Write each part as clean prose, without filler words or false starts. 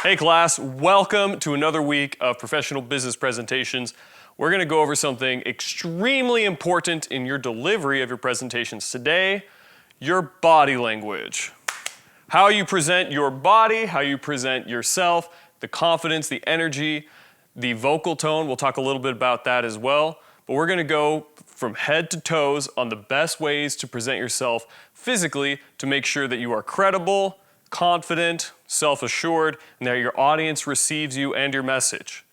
Hey class, welcome to another week of professional business presentations. We're going to go over something extremely important in your delivery of your presentations today, your body language. How you present your body, how you present yourself, the confidence, the energy, the vocal tone. We'll talk a little bit about that as well. But we're going to go from head to toes on the best ways to present yourself physically to make sure that you are credible, confident, self-assured, and that your audience receives you and your message.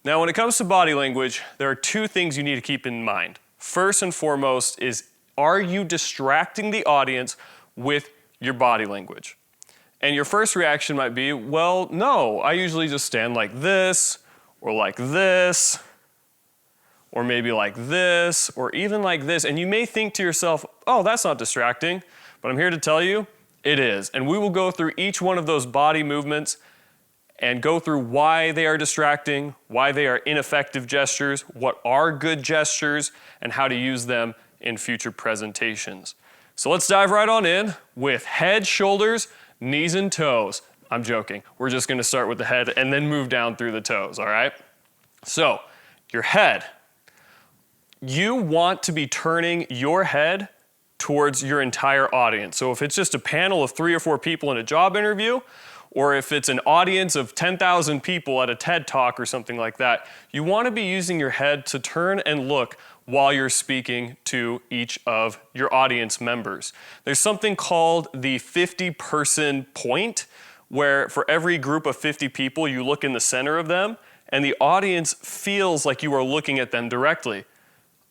Now, when it comes to body language, there are two things you need to keep in mind. First and foremost is, are you distracting the audience with your body language? And your first reaction might be, well, no, I usually just stand like this, or maybe like this, or even like this. And you may think to yourself, oh, that's not distracting. But I'm here to tell you, it is. And we will go through each one of those body movements and go through why they are distracting, why they are ineffective gestures, what are good gestures, and how to use them in future presentations. So let's dive right on in with head, shoulders, knees, and toes. I'm joking. We're just going to start with the head and then move down through the toes, all right? So, your head. You want to be turning your head towards your entire audience. So if it's just a panel of 3 or 4 people in a job interview, or if it's an audience of 10,000 people at a TED Talk or something like that, you want to be using your head to turn and look while you're speaking to each of your audience members. There's something called the 50-person point, where for every group of 50 people, you look in the center of them, and the audience feels like you are looking at them directly.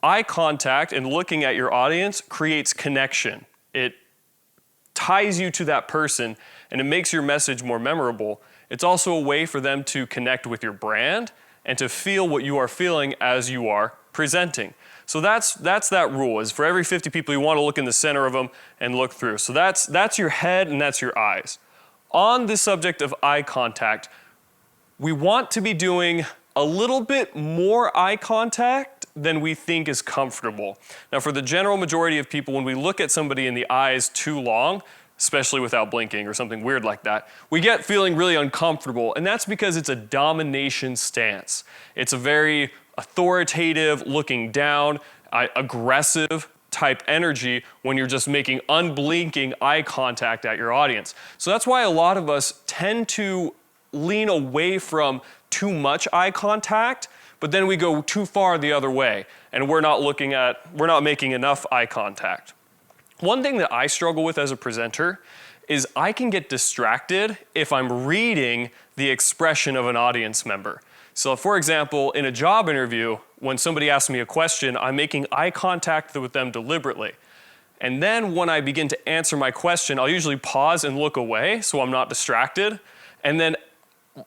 Eye contact and looking at your audience creates connection. It ties you to that person and it makes your message more memorable. It's also a way for them to connect with your brand and to feel what you are feeling as you are presenting. So that's that rule, is for every 50 people you want to look in the center of them and look through. So that's your head and that's your eyes. On the subject of eye contact, we want to be doing a little bit more eye contact than we think is comfortable. Now, for the general majority of people, when we look at somebody in the eyes too long, especially without blinking or something weird like that, we get feeling really uncomfortable, and that's because it's a domination stance. It's a very authoritative, looking down, aggressive type energy when you're just making unblinking eye contact at your audience. So that's why a lot of us tend to lean away from too much eye contact, but then we go too far the other way, and we're not making enough eye contact. One thing that I struggle with as a presenter is I can get distracted if I'm reading the expression of an audience member. So for example, in a job interview, when somebody asks me a question, I'm making eye contact with them deliberately. And then when I begin to answer my question, I'll usually pause and look away so I'm not distracted. And then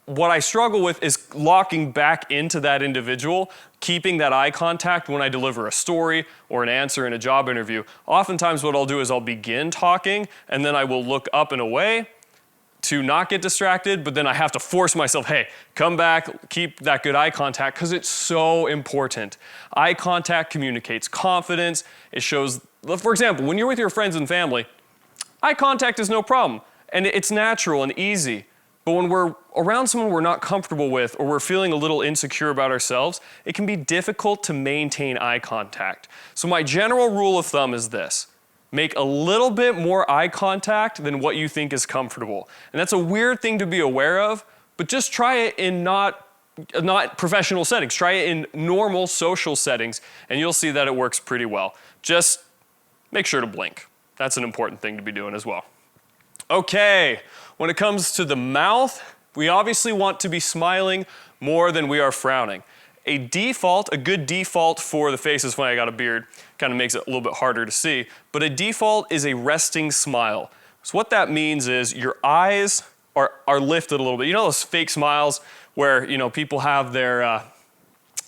what I struggle with is locking back into that individual, keeping that eye contact when I deliver a story or an answer in a job interview. Oftentimes what I'll do is I'll begin talking and then I will look up and away to not get distracted, but then I have to force myself, hey, come back, keep that good eye contact, because it's so important. Eye contact communicates confidence. It shows, for example, when you're with your friends and family, eye contact is no problem, and it's natural and easy. But when we're around someone we're not comfortable with, or we're feeling a little insecure about ourselves, it can be difficult to maintain eye contact. So my general rule of thumb is this: make a little bit more eye contact than what you think is comfortable. And that's a weird thing to be aware of, but just try it in not professional settings. Try it in normal social settings, and you'll see that it works pretty well. Just make sure to blink. That's an important thing to be doing as well. Okay, when it comes to the mouth, we obviously want to be smiling more than we are frowning. A good default for the face is funny, I got a beard, kind of makes it a little bit harder to see, but a default is a resting smile. So what that means is your eyes are lifted a little bit. You know those fake smiles where, people have their,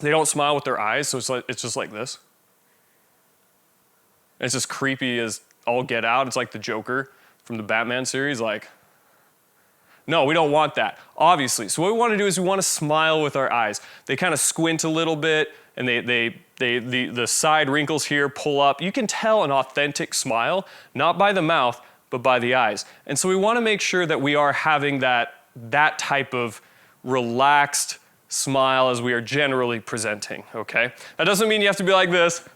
they don't smile with their eyes, so it's just like this. And it's just creepy as all get out. It's like the Joker from the Batman series, no, we don't want that, obviously. So what we want to do is we want to smile with our eyes. They kind of squint a little bit, and the side wrinkles here pull up. You can tell an authentic smile, not by the mouth, but by the eyes. And so we want to make sure that we are having that that type of relaxed smile as we are generally presenting, okay? That doesn't mean you have to be like this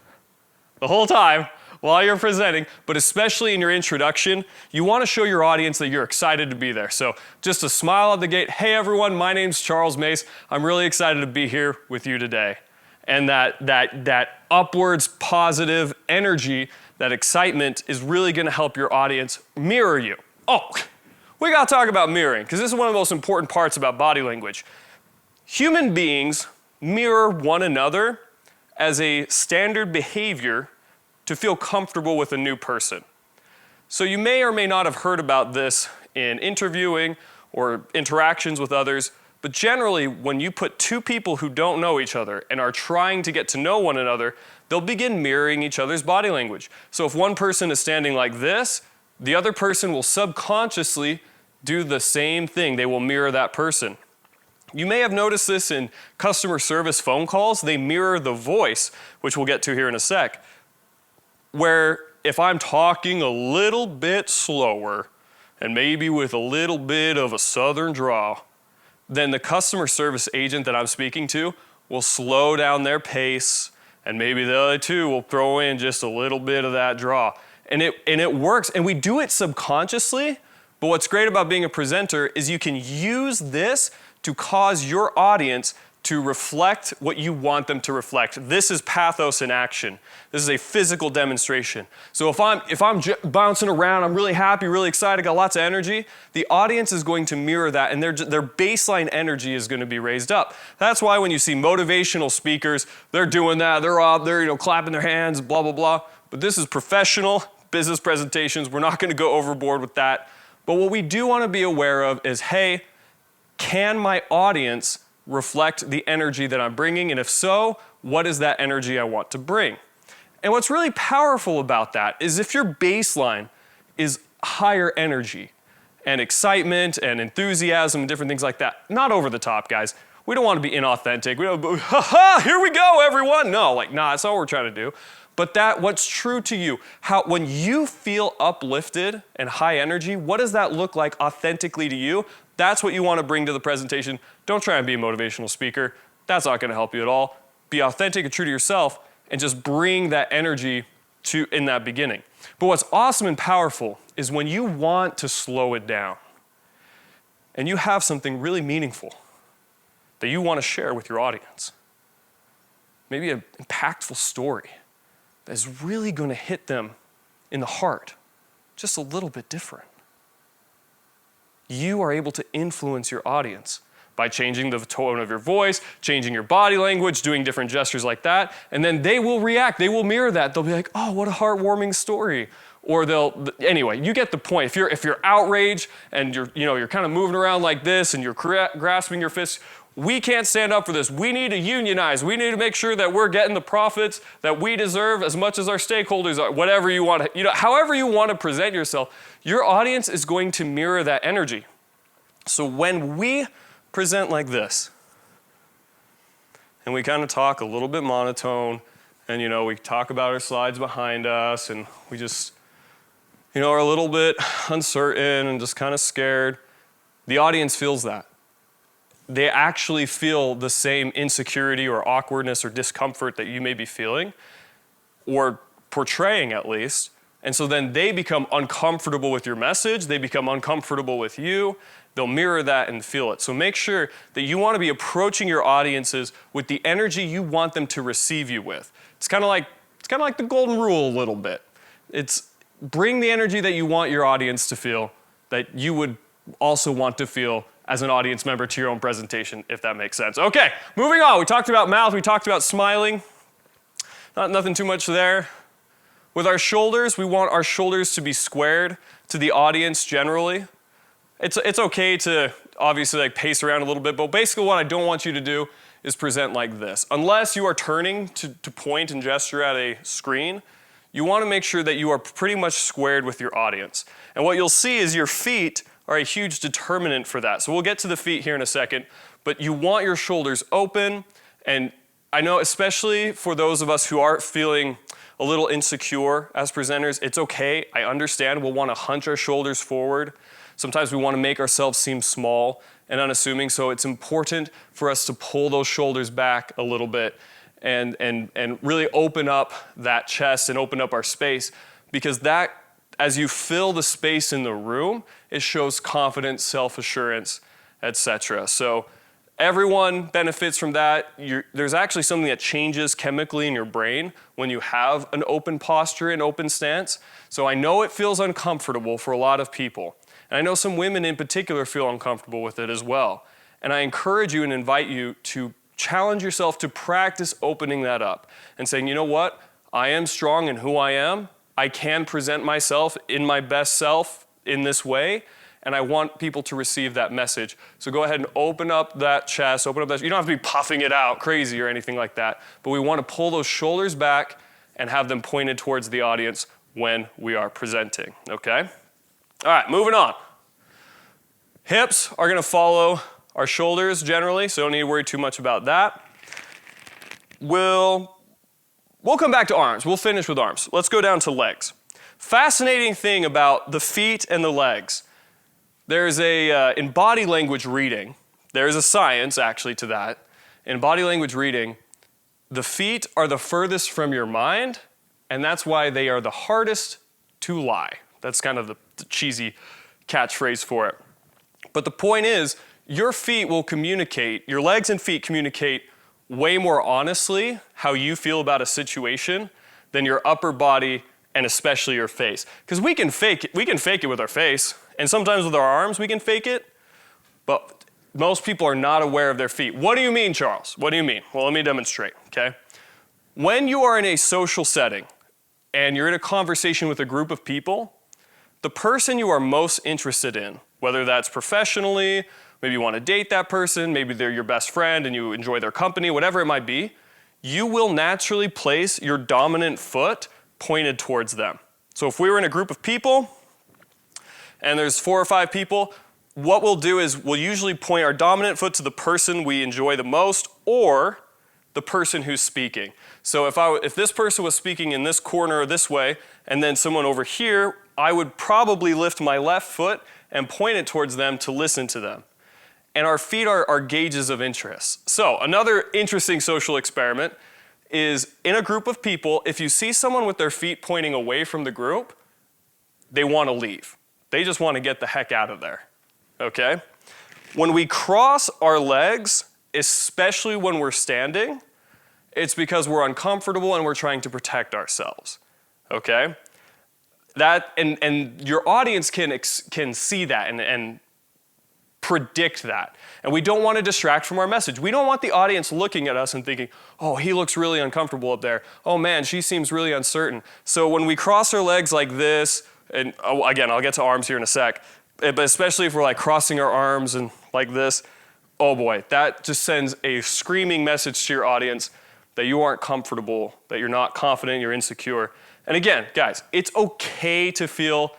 the whole time while you're presenting, but especially in your introduction, you want to show your audience that you're excited to be there. So just a smile at the gate. Hey everyone, my name's Charles Mace. I'm really excited to be here with you today. And that upwards positive energy, that excitement is really going to help your audience mirror you. Oh, we got to talk about mirroring, because this is one of the most important parts about body language. Human beings mirror one another as a standard behavior to feel comfortable with a new person. So you may or may not have heard about this in interviewing or interactions with others, but generally when you put two people who don't know each other and are trying to get to know one another, they'll begin mirroring each other's body language. So if one person is standing like this, the other person will subconsciously do the same thing. They will mirror that person. You may have noticed this in customer service phone calls. They mirror the voice, which we'll get to here in a sec, where if I'm talking a little bit slower and maybe with a little bit of a southern drawl, then the customer service agent that I'm speaking to will slow down their pace, and maybe the other two will throw in just a little bit of that draw. And it works, and we do it subconsciously, but what's great about being a presenter is you can use this to cause your audience to reflect what you want them to reflect. This is pathos in action. This is a physical demonstration. So if I'm bouncing around, I'm really happy, really excited, got lots of energy, the audience is going to mirror that, and their baseline energy is going to be raised up. That's why when you see motivational speakers, they're doing that, they're up, they're clapping their hands, blah, blah, blah. But this is professional business presentations. We're not going to go overboard with that. But what we do want to be aware of is, hey, can my audience reflect the energy that I'm bringing? And if so, what is that energy I want to bring? And what's really powerful about that is if your baseline is higher energy and excitement and enthusiasm and different things like that, not over the top, guys. We don't want to be inauthentic. We don't, ha ha, here we go, everyone. No, that's not what we're trying to do. But what's true to you, when you feel uplifted and high energy, what does that look like authentically to you? That's what you want to bring to the presentation. Don't try and be a motivational speaker. That's not going to help you at all. Be authentic and true to yourself and just bring that energy in that beginning. But what's awesome and powerful is when you want to slow it down and you have something really meaningful that you want to share with your audience. Maybe an impactful story that is really going to hit them in the heart, just a little bit different. You are able to influence your audience by changing the tone of your voice, changing your body language, doing different gestures like that, and then they will react, they will mirror that. They'll be like, oh, what a heartwarming story. Or anyway, you get the point. If you're outraged and you're kind of moving around like this and you're grasping your fists, we can't stand up for this. We need to unionize. We need to make sure that we're getting the profits that we deserve as much as our stakeholders are. Whatever you want, however you want to present yourself, your audience is going to mirror that energy. So when we present like this, and we kind of talk a little bit monotone, and we talk about our slides behind us, and we just are a little bit uncertain and just kind of scared, the audience feels that. They actually feel the same insecurity or awkwardness or discomfort that you may be feeling, or portraying at least. And so then they become uncomfortable with your message, they become uncomfortable with you, they'll mirror that and feel it. So make sure that you want to be approaching your audiences with the energy you want them to receive you with. It's kind of like the golden rule a little bit. It's bring the energy that you want your audience to feel, that you would also want to feel as an audience member to your own presentation, if that makes sense. Okay, moving on. We talked about mouth, we talked about smiling. Nothing too much there. With our shoulders, we want our shoulders to be squared to the audience generally. It's okay to obviously pace around a little bit, but basically what I don't want you to do is present like this. Unless you are turning to point and gesture at a screen, you want to make sure that you are pretty much squared with your audience. And what you'll see is your feet are a huge determinant for that. So we'll get to the feet here in a second, but you want your shoulders open, and I know especially for those of us who are feeling a little insecure as presenters, it's okay, I understand, we'll want to hunch our shoulders forward Sometimes we want to make ourselves seem small and unassuming, so it's important for us to pull those shoulders back a little bit and really open up that chest and open up our space, because that, as you fill the space in the room, it shows confidence, self-assurance, etc. So everyone benefits from that. There's actually something that changes chemically in your brain when you have an open posture and open stance. So I know it feels uncomfortable for a lot of people. And I know some women in particular feel uncomfortable with it as well. And I encourage you and invite you to challenge yourself to practice opening that up and saying, you know what? I am strong in who I am. I can present myself in my best self in this way. And I want people to receive that message. So go ahead and open up that chest, open up that. You don't have to be puffing it out crazy or anything like that. But we want to pull those shoulders back and have them pointed towards the audience when we are presenting, okay? All right, moving on. Hips are going to follow our shoulders generally, so don't need to worry too much about that. We'll come back to arms. We'll finish with arms. Let's go down to legs. Fascinating thing about the feet and the legs. There's in body language reading, there's a science actually to that. In body language reading, the feet are the furthest from your mind, and that's why they are the hardest to lie. That's kind of the cheesy catchphrase for it. But the point is, your feet will communicate, your legs and feet communicate way more honestly how you feel about a situation than your upper body and especially your face. Because we can fake it with our face, and sometimes with our arms we can fake it, but most people are not aware of their feet. What do you mean, Charles? What do you mean? Well, let me demonstrate, okay? When you are in a social setting and you're in a conversation with a group of people, the person you are most interested in, whether that's professionally, maybe you want to date that person, maybe they're your best friend and you enjoy their company, whatever it might be, you will naturally place your dominant foot pointed towards them. So if we were in a group of people and there's 4 or 5 people, what we'll do is we'll usually point our dominant foot to the person we enjoy the most or the person who's speaking. So if this person was speaking in this corner or this way and then someone over here, I would probably lift my left foot and point it towards them to listen to them. And our feet are gauges of interest. So another interesting social experiment is in a group of people, if you see someone with their feet pointing away from the group, they want to leave. They just want to get the heck out of there, okay? When we cross our legs, especially when we're standing, it's because we're uncomfortable and we're trying to protect ourselves, okay? That, and your audience can see that and predict that. And we don't want to distract from our message. We don't want the audience looking at us and thinking, oh, he looks really uncomfortable up there. Oh man, she seems really uncertain. So when we cross our legs like this, and again, I'll get to arms here in a sec, but especially if we're like crossing our arms and like this, oh boy, that just sends a screaming message to your audience that you aren't comfortable, that you're not confident, you're insecure. And again, guys, it's okay to feel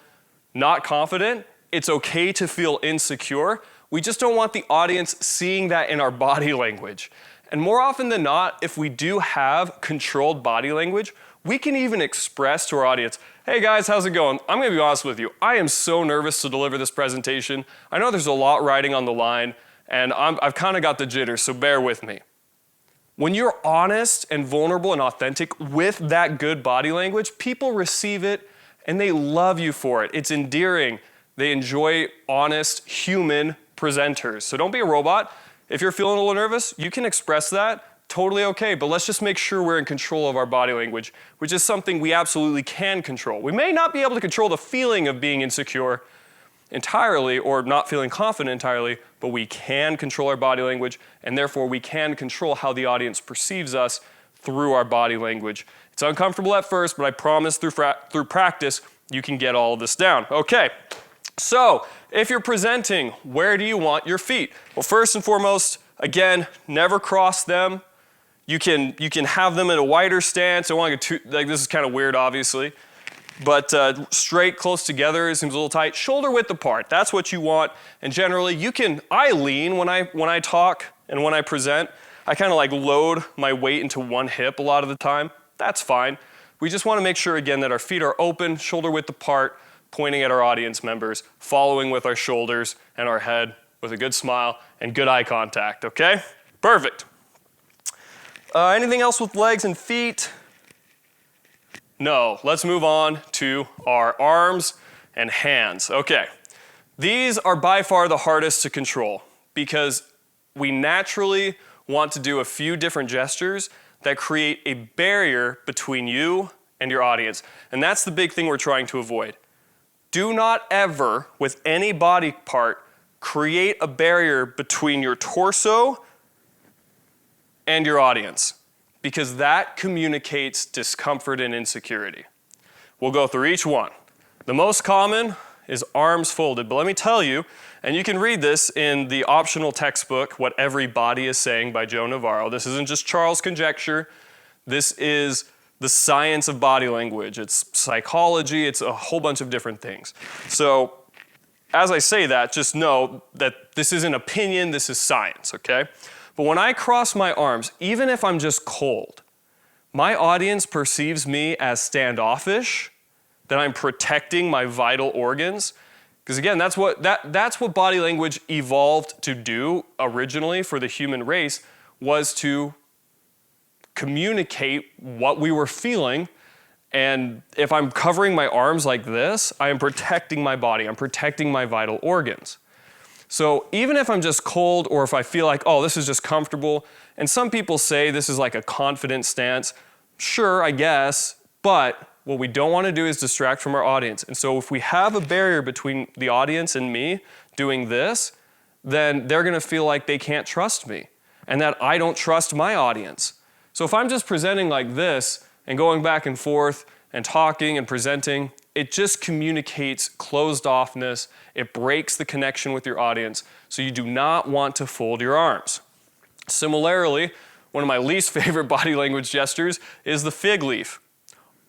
not confident. It's okay to feel insecure. We just don't want the audience seeing that in our body language. And more often than not, if we do have controlled body language, we can even express to our audience, hey guys, how's it going? I'm gonna be honest with you. I am so nervous to deliver this presentation. I know there's a lot riding on the line, and I've kind of got the jitters, so bear with me. When you're honest and vulnerable and authentic with that good body language, people receive it and they love you for it. It's endearing. They enjoy honest human presenters. So don't be a robot. If you're feeling a little nervous, you can express that. Totally okay, but let's just make sure we're in control of our body language, which is something we absolutely can control. We may not be able to control the feeling of being insecure entirely or not feeling confident entirely, but we can control our body language, and therefore we can control how the audience perceives us through our body language. It's uncomfortable at first, but I promise through practice, you can get all of this down. Okay, so if you're presenting, where do you want your feet? Well, first and foremost, again, never cross them. You can have them in a wider stance. I want to get this is kind of weird, obviously. But straight, close together, seems a little tight. Shoulder width apart, that's what you want. And generally, I lean when I talk and when I present. I kind of like load my weight into one hip a lot of the time. That's fine. We just want to make sure, again, that our feet are open, shoulder width apart, pointing at our audience members, following with our shoulders and our head with a good smile and good eye contact, okay? Perfect. Anything else with legs and feet? No. Let's move on to our arms and hands. Okay. These are by far the hardest to control because we naturally want to do a few different gestures that create a barrier between you and your audience. And that's the big thing we're trying to avoid. Do not ever, with any body part, create a barrier between your torso and your audience, because that communicates discomfort and insecurity. We'll go through each one. The most common is arms folded, but let me tell you, and you can read this in the optional textbook, What Every Body is Saying by Joe Navarro. This isn't just Charles' conjecture. This is the science of body language. It's psychology. It's a whole bunch of different things. So as I say that, just know that this isn't opinion, this is science, okay? But when I cross my arms, even if I'm just cold, my audience perceives me as standoffish, that I'm protecting my vital organs. Because again, that's what body language evolved to do originally for the human race, was to communicate what we were feeling. And if I'm covering my arms like this, I am protecting my body, I'm protecting my vital organs. So even if I'm just cold, or if I feel like, oh, this is just comfortable, and some people say this is like a confident stance, sure, I guess, but what we don't want to do is distract from our audience. And so if we have a barrier between the audience and me doing this, then they're going to feel like they can't trust me and that I don't trust my audience. So if I'm just presenting like this and going back and forth and talking and presenting, it just communicates closed offness. It breaks the connection with your audience. So you do not want to fold your arms. Similarly, one of my least favorite body language gestures is the fig leaf.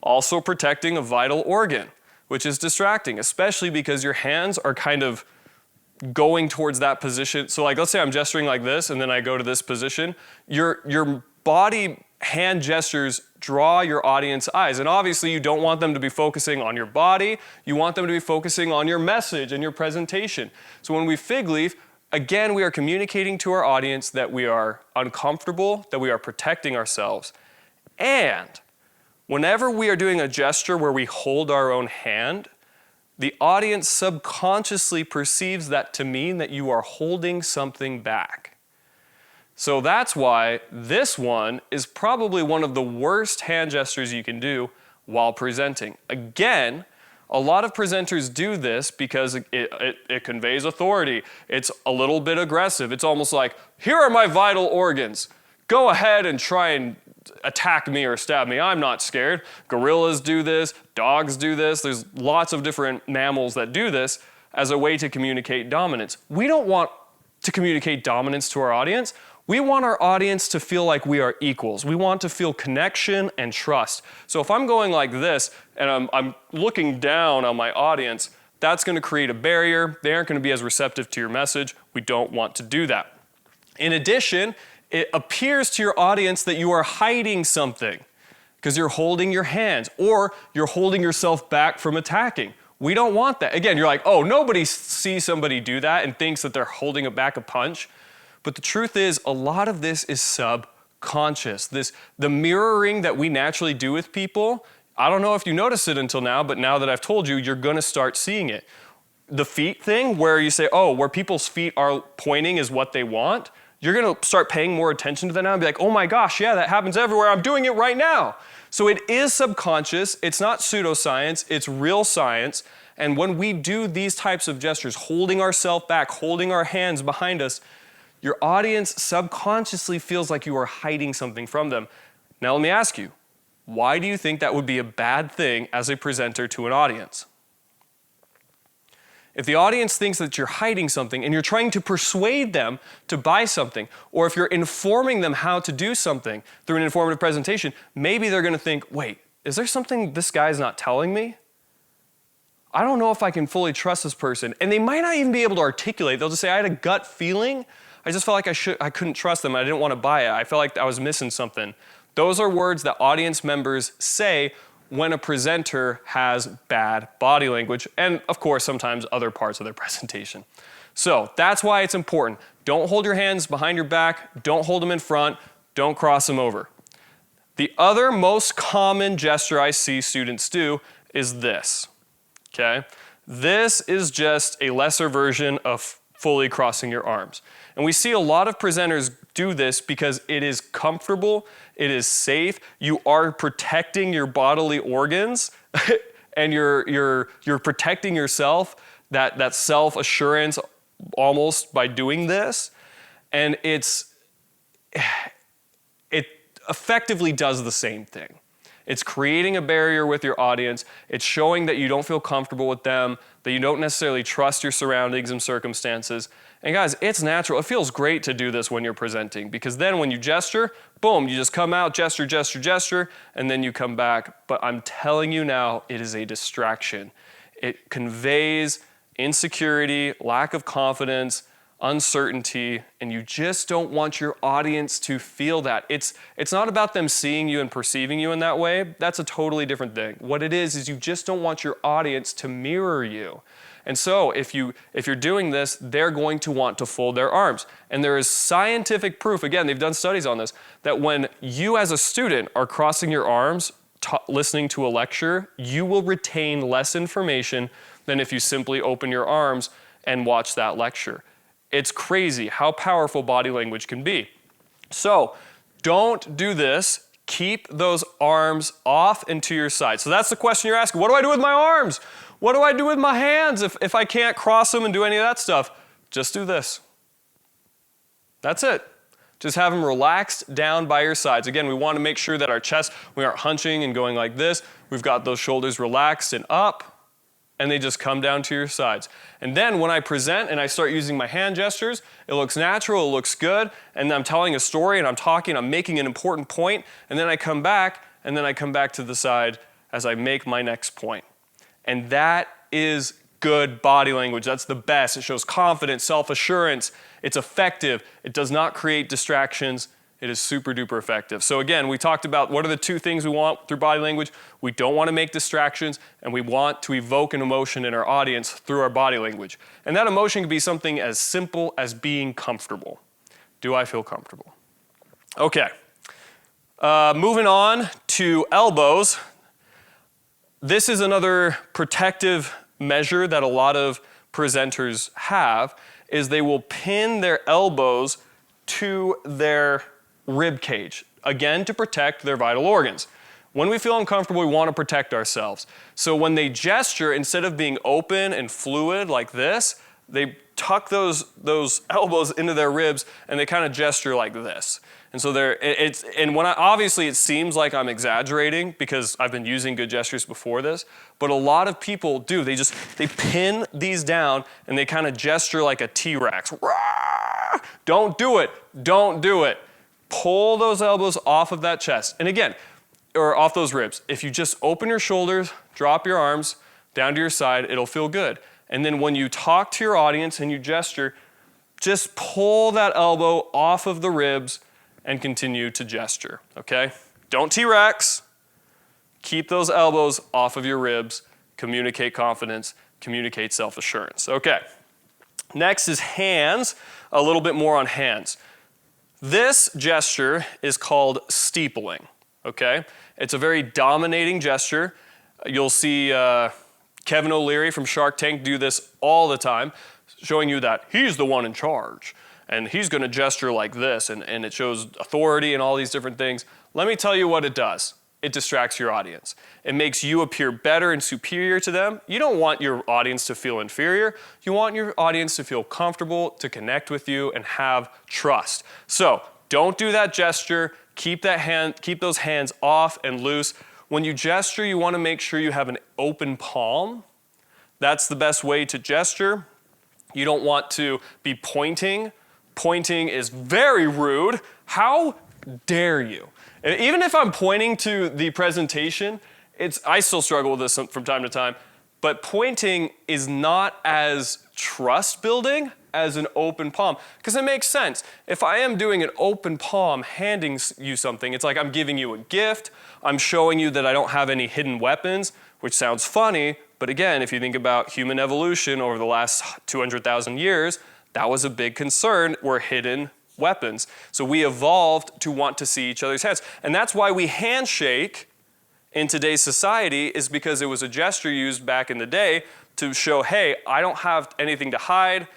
Also protecting a vital organ, which is distracting, especially because your hands are kind of going towards that position. So like, let's say I'm gesturing like this and then I go to this position. Your body hand gestures draw your audience eyes. And obviously you don't want them to be focusing on your body. You want them to be focusing on your message and your presentation. So when we fig leaf, again, we are communicating to our audience that we are uncomfortable, that we are protecting ourselves. And whenever we are doing a gesture where we hold our own hand, the audience subconsciously perceives that to mean that you are holding something back. So that's why this one is probably one of the worst hand gestures you can do while presenting. Again, a lot of presenters do this because it conveys authority. It's a little bit aggressive. It's almost like, here are my vital organs. Go ahead and try and attack me or stab me. I'm not scared. Gorillas do this. Dogs do this. There's lots of different mammals that do this as a way to communicate dominance. We don't want to communicate dominance to our audience. We want our audience to feel like we are equals. We want to feel connection and trust. So if I'm going like this and I'm looking down on my audience, that's going to create a barrier. They aren't going to be as receptive to your message. We don't want to do that. In addition, it appears to your audience that you are hiding something because you're holding your hands or you're holding yourself back from attacking. We don't want that. Again, you're like, oh, nobody sees somebody do that and thinks that they're holding back a punch. But the truth is, a lot of this is subconscious. The mirroring that we naturally do with people, I don't know if you noticed it until now, but now that I've told you, you're going to start seeing it. The feet thing, where you say, oh, where people's feet are pointing is what they want, you're going to start paying more attention to that now and be like, oh my gosh, yeah, that happens everywhere. I'm doing it right now. So it is subconscious. It's not pseudoscience. It's real science. And when we do these types of gestures, holding ourselves back, holding our hands behind us, your audience subconsciously feels like you are hiding something from them. Now let me ask you, why do you think that would be a bad thing as a presenter to an audience? If the audience thinks that you're hiding something and you're trying to persuade them to buy something, or if you're informing them how to do something through an informative presentation, maybe they're going to think, wait, is there something this guy's not telling me? I don't know if I can fully trust this person. And they might not even be able to articulate. They'll just say, I had a gut feeling. I just felt like I couldn't trust them. I didn't want to buy it. I felt like I was missing something. Those are words that audience members say when a presenter has bad body language, and of course, sometimes other parts of their presentation. So that's why it's important. Don't hold your hands behind your back, don't hold them in front, don't cross them over. The other most common gesture I see students do is this, okay? This is just a lesser version of fully crossing your arms. And we see a lot of presenters do this because it is comfortable, it is safe, you are protecting your bodily organs, and you're protecting yourself, that self-assurance almost by doing this. And it effectively does the same thing. It's creating a barrier with your audience. It's showing that you don't feel comfortable with them, that you don't necessarily trust your surroundings and circumstances. And guys, it's natural. It feels great to do this when you're presenting, because then when you gesture, boom, you just come out, gesture, gesture, gesture, and then you come back. But I'm telling you now, it is a distraction. It conveys insecurity, lack of confidence, uncertainty, and you just don't want your audience to feel that. It's not about them seeing you and perceiving you in that way. That's a totally different thing. What it is you just don't want your audience to mirror you. And so if you're doing this, they're going to want to fold their arms. And there is scientific proof, again, they've done studies on this, that when you as a student are crossing your arms, listening to a lecture, you will retain less information than if you simply open your arms and watch that lecture. It's crazy how powerful body language can be. So don't do this. Keep those arms off and to your side. So that's the question you're asking. What do I do with my arms? What do I do with my hands if I can't cross them and do any of that stuff? Just do this. That's it. Just have them relaxed down by your sides. Again, we want to make sure that our chest, we aren't hunching and going like this. We've got those shoulders relaxed and up, and they just come down to your sides. And then when I present and I start using my hand gestures, it looks natural, it looks good, and I'm telling a story and I'm talking, I'm making an important point, and then I come back, and then I come back to the side as I make my next point. And that is good body language. That's the best. It shows confidence, self-assurance. It's effective. It does not create distractions. It is super duper effective. So again, we talked about what are the two things we want through body language. We don't want to make distractions, and we want to evoke an emotion in our audience through our body language. And that emotion can be something as simple as being comfortable. Do I feel comfortable? Okay. Moving on to elbows. This is another protective measure that a lot of presenters have, is they will pin their elbows to their rib cage, again to protect their vital organs. When we feel uncomfortable, we want to protect ourselves. So when they gesture, instead of being open and fluid like this, they tuck those elbows into their ribs and they kind of gesture like this. And so obviously it seems like I'm exaggerating because I've been using good gestures before this, but a lot of people do. They pin these down and they kind of gesture like a T-Rex. Don't do it. Don't do it. Pull those elbows off of that chest. And again, or off those ribs. If you just open your shoulders, drop your arms down to your side, it'll feel good. And then when you talk to your audience and you gesture, just pull that elbow off of the ribs and continue to gesture, okay? Don't T-Rex. Keep those elbows off of your ribs. Communicate confidence. Communicate self-assurance. Okay. Next is hands. A little bit more on hands. This gesture is called steepling, okay? It's a very dominating gesture. You'll see Kevin O'Leary from Shark Tank do this all the time, showing you that he's the one in charge. And he's going to gesture like this, and it shows authority and all these different things. Let me tell you what it does. It distracts your audience. It makes you appear better and superior to them. You don't want your audience to feel inferior. You want your audience to feel comfortable, to connect with you, and have trust. So don't do that gesture. Keep those hands off and loose. When you gesture, you want to make sure you have an open palm. That's the best way to gesture. You don't want to be pointing. Pointing is very rude. How dare you? Even if I'm pointing to the presentation, I still struggle with this from time to time. but pointing is not as trust building as an open palm, because it makes sense. If I am doing an open palm, handing you something, it's like I'm giving you a gift, I'm showing you that I don't have any hidden weapons, which sounds funny, but again, if you think about human evolution over the last 200,000 years, that was a big concern, were hidden weapons. So we evolved to want to see each other's hands. And that's why we handshake in today's society, is because it was a gesture used back in the day to show, hey, I don't have anything to hide,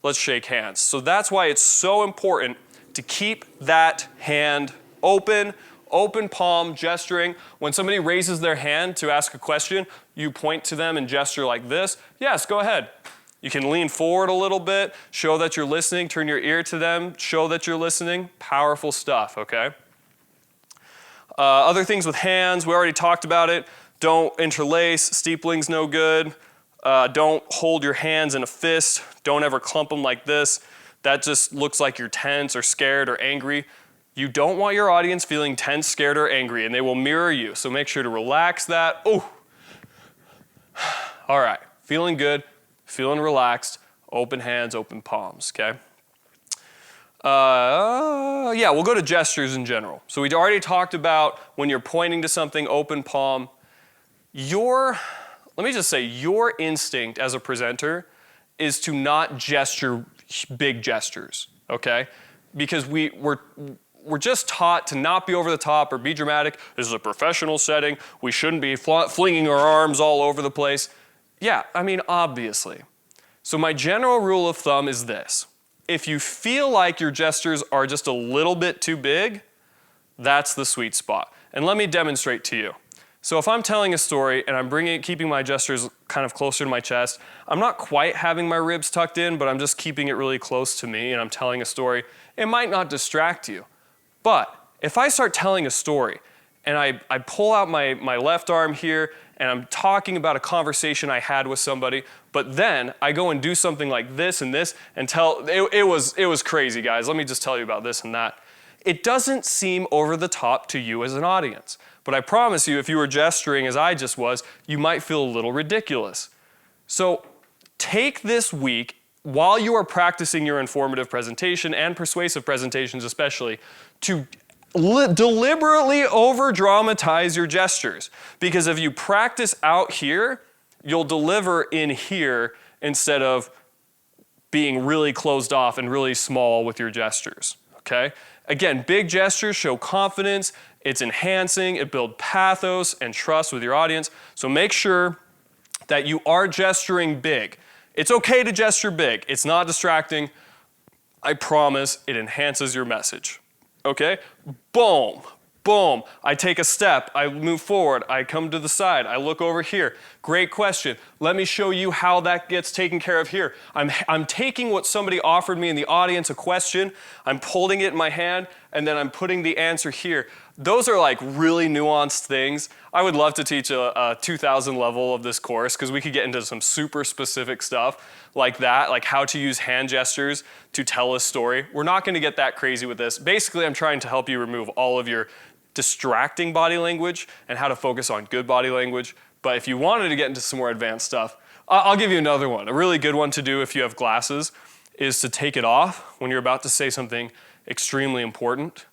let's shake hands. So that's why it's so important to keep that hand open palm gesturing. When somebody raises their hand to ask a question, you point to them and gesture like this. Yes, go ahead. You can lean forward a little bit, show that you're listening, turn your ear to them, show that you're listening. Powerful stuff, okay? Other things with hands, we already talked about it. Don't interlace, steepling's no good. Don't hold your hands in a fist. Don't ever clump them like this. That just looks like you're tense or scared or angry. You don't want your audience feeling tense, scared, or angry, and they will mirror you. So make sure to relax that. Oh, all right, feeling good, feeling relaxed, open hands, open palms, okay? Yeah, we'll go to gestures in general. So we already talked about when you're pointing to something, open palm. Let me just say, your instinct as a presenter is to not gesture big gestures, okay? Because we're just taught to not be over the top or be dramatic. This is a professional setting. We shouldn't be flinging our arms all over the place. Yeah, I mean, obviously. So my general rule of thumb is this. If you feel like your gestures are just a little bit too big, that's the sweet spot. And let me demonstrate to you. So if I'm telling a story and I'm keeping my gestures kind of closer to my chest, I'm not quite having my ribs tucked in, but I'm just keeping it really close to me and I'm telling a story, it might not distract you. But if I start telling a story and I pull out my left arm here and I'm talking about a conversation I had with somebody, but then I go and do something like this and tell, it was crazy, guys. Let me just tell you about this and that. It doesn't seem over the top to you as an audience. But I promise you, if you were gesturing as I just was, you might feel a little ridiculous. So take this week, while you are practicing your informative presentation and persuasive presentations especially, to deliberately over-dramatize your gestures. Because if you practice out here, you'll deliver in here instead of being really closed off and really small with your gestures, okay? Again, big gestures show confidence, it's enhancing, it builds pathos and trust with your audience. So make sure that you are gesturing big. It's okay to gesture big. It's not distracting. I promise it enhances your message. Okay? Boom, boom. I take a step, I move forward, I come to the side, I look over here. Great question. Let me show you how that gets taken care of here. I'm taking what somebody offered me in the audience, a question, I'm holding it in my hand, and then I'm putting the answer here. Those are like really nuanced things. I would love to teach a 2000 level of this course because we could get into some super specific stuff like that, like how to use hand gestures to tell a story. We're not going to get that crazy with this. Basically, I'm trying to help you remove all of your distracting body language and how to focus on good body language. But if you wanted to get into some more advanced stuff, I'll give you another one. A really good one to do if you have glasses is to take it off when you're about to say something extremely important.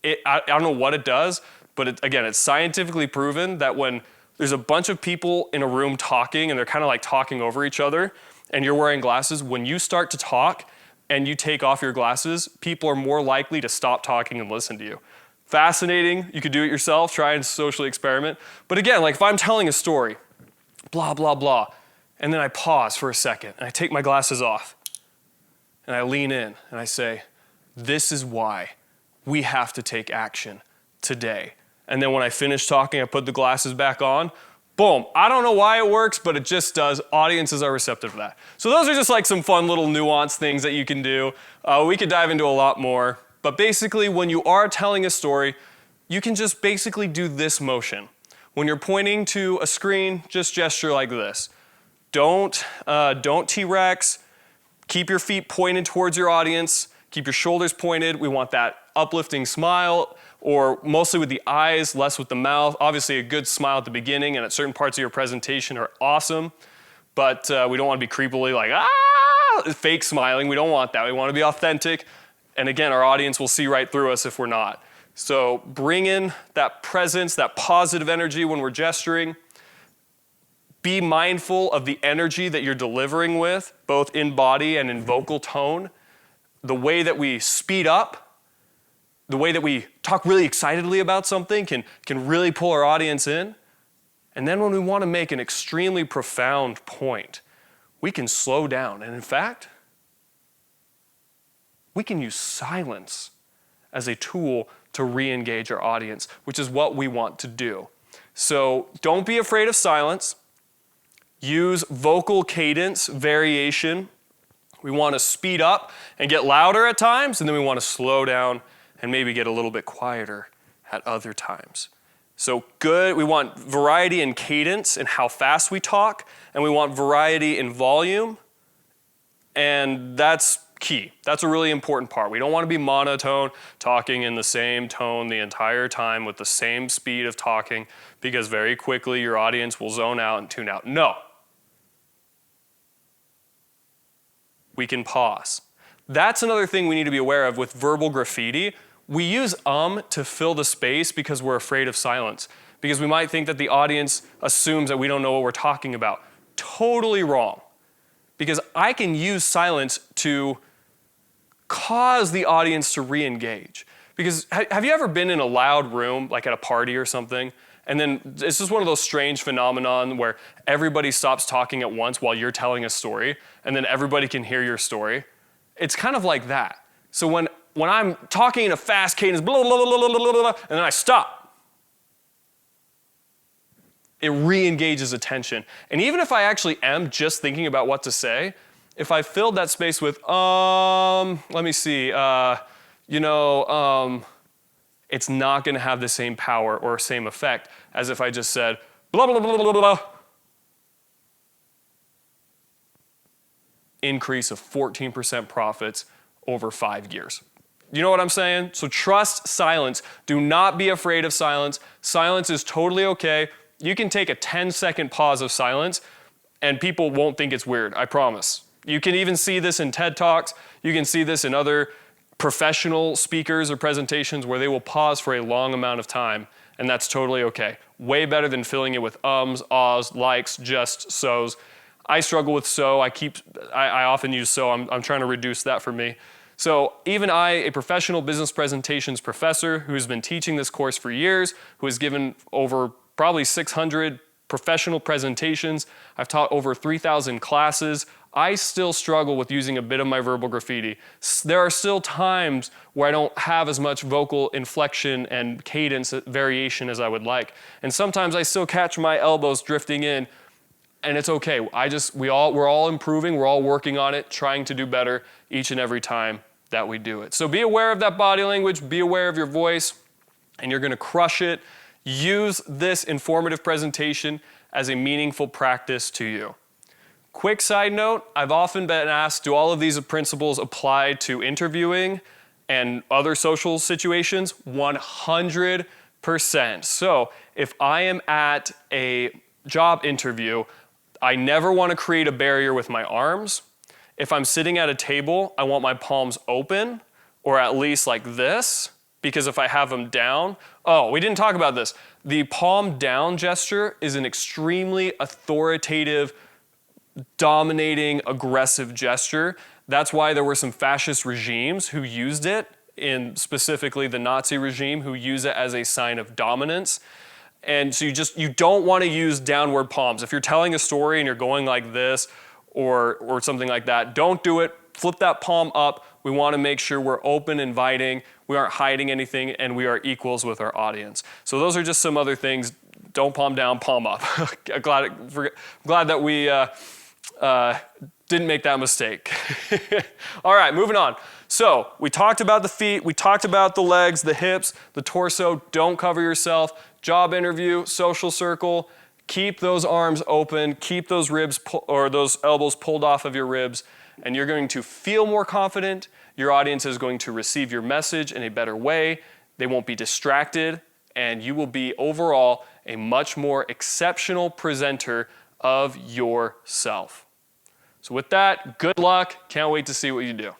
I don't know what it does, but again, it's scientifically proven that when there's a bunch of people in a room talking and they're kind of like talking over each other and you're wearing glasses, when you start to talk and you take off your glasses, people are more likely to stop talking and listen to you. Fascinating. You could do it yourself, try and socially experiment. But again, like if I'm telling a story, blah, blah, blah, and then I pause for a second and I take my glasses off and I lean in and I say, this is why we have to take action today. And then when I finish talking, I put the glasses back on. Boom. I don't know why it works, but it just does. Audiences are receptive to that. So those are just like some fun little nuanced things that you can do. We could dive into a lot more. But basically, when you are telling a story, you can just basically do this motion. When you're pointing to a screen, just gesture like this. Don't T-Rex. Keep your feet pointed towards your audience. Keep your shoulders pointed. We want that uplifting smile, or mostly with the eyes, less with the mouth. Obviously, a good smile at the beginning and at certain parts of your presentation are awesome, but we don't want to be creepily like, fake smiling. We don't want that. We want to be authentic. And again, our audience will see right through us if we're not. So bring in that presence, that positive energy when we're gesturing. Be mindful of the energy that you're delivering with, both in body and in vocal tone. The way that we speed up, the way that we talk really excitedly about something can really pull our audience in. And then when we want to make an extremely profound point, we can slow down. And in fact, we can use silence as a tool to re-engage our audience, which is what we want to do. So don't be afraid of silence. Use vocal cadence variation. We want to speed up and get louder at times, and then we want to slow down and maybe get a little bit quieter at other times. So good, we want variety in cadence and how fast we talk, and we want variety in volume, and that's key. That's a really important part. We don't want to be monotone, talking in the same tone the entire time with the same speed of talking, because very quickly your audience will zone out and tune out. No. We can pause. That's another thing we need to be aware of with verbal graffiti. We use to fill the space because we're afraid of silence, because we might think that the audience assumes that we don't know what we're talking about. Totally wrong. Because I can use silence to cause the audience to re-engage. Because have you ever been in a loud room, like at a party or something, and then it's just one of those strange phenomenon where everybody stops talking at once while you're telling a story, and then everybody can hear your story? It's kind of like that. So when I'm talking in a fast cadence, blah, blah, blah, blah, blah, blah, and then I stop, it re-engages attention. And even if I actually am just thinking about what to say, if I filled that space with, let me see, it's not going to have the same power or same effect as if I just said, blah, blah, blah, blah, blah, blah. Increase of 14% profits over 5 years. You know what I'm saying? So trust silence. Do not be afraid of silence. Silence is totally okay. You can take a 10-second pause of silence and people won't think it's weird, I promise. You can even see this in TED Talks. You can see this in other professional speakers or presentations where they will pause for a long amount of time, and that's totally okay. Way better than filling it with ums, ahs, likes, just, so's. I struggle with so. I often use so. I'm trying to reduce that for me. So even I, a professional business presentations professor who's been teaching this course for years, who has given over probably 600 professional presentations, I've taught over 3,000 classes, I still struggle with using a bit of my verbal graffiti. There are still times where I don't have as much vocal inflection and cadence variation as I would like. And sometimes I still catch my elbows drifting in, and it's okay. We're all improving, we're all working on it, trying to do better each and every time that we do it. So be aware of that body language, be aware of your voice, and you're gonna crush it. Use this informative presentation as a meaningful practice to you. Quick side note, I've often been asked, do all of these principles apply to interviewing and other social situations? 100%. So if I am at a job interview, I never want to create a barrier with my arms. If I'm sitting at a table, I want my palms open, or at least like this, because if I have them down, we didn't talk about this. The palm down gesture is an extremely authoritative, dominating, aggressive gesture. That's why there were some fascist regimes who used it, in specifically the Nazi regime, who use it as a sign of dominance. And so you don't want to use downward palms. If you're telling a story and you're going like this or something like that, don't do it. Flip that palm up. We want to make sure we're open, inviting, we aren't hiding anything, and we are equals with our audience. So those are just some other things. Don't palm down, palm up. Glad that we didn't make that mistake. All right, moving on. So we talked about the feet, we talked about the legs, the hips, the torso. Don't cover yourself. Job interview, social circle. Keep those arms open. Keep those ribs or those elbows pulled off of your ribs. and you're going to feel more confident. Your audience is going to receive your message in a better way. They won't be distracted, and you will be overall a much more exceptional presenter of yourself. So with that, good luck. Can't wait to see what you do.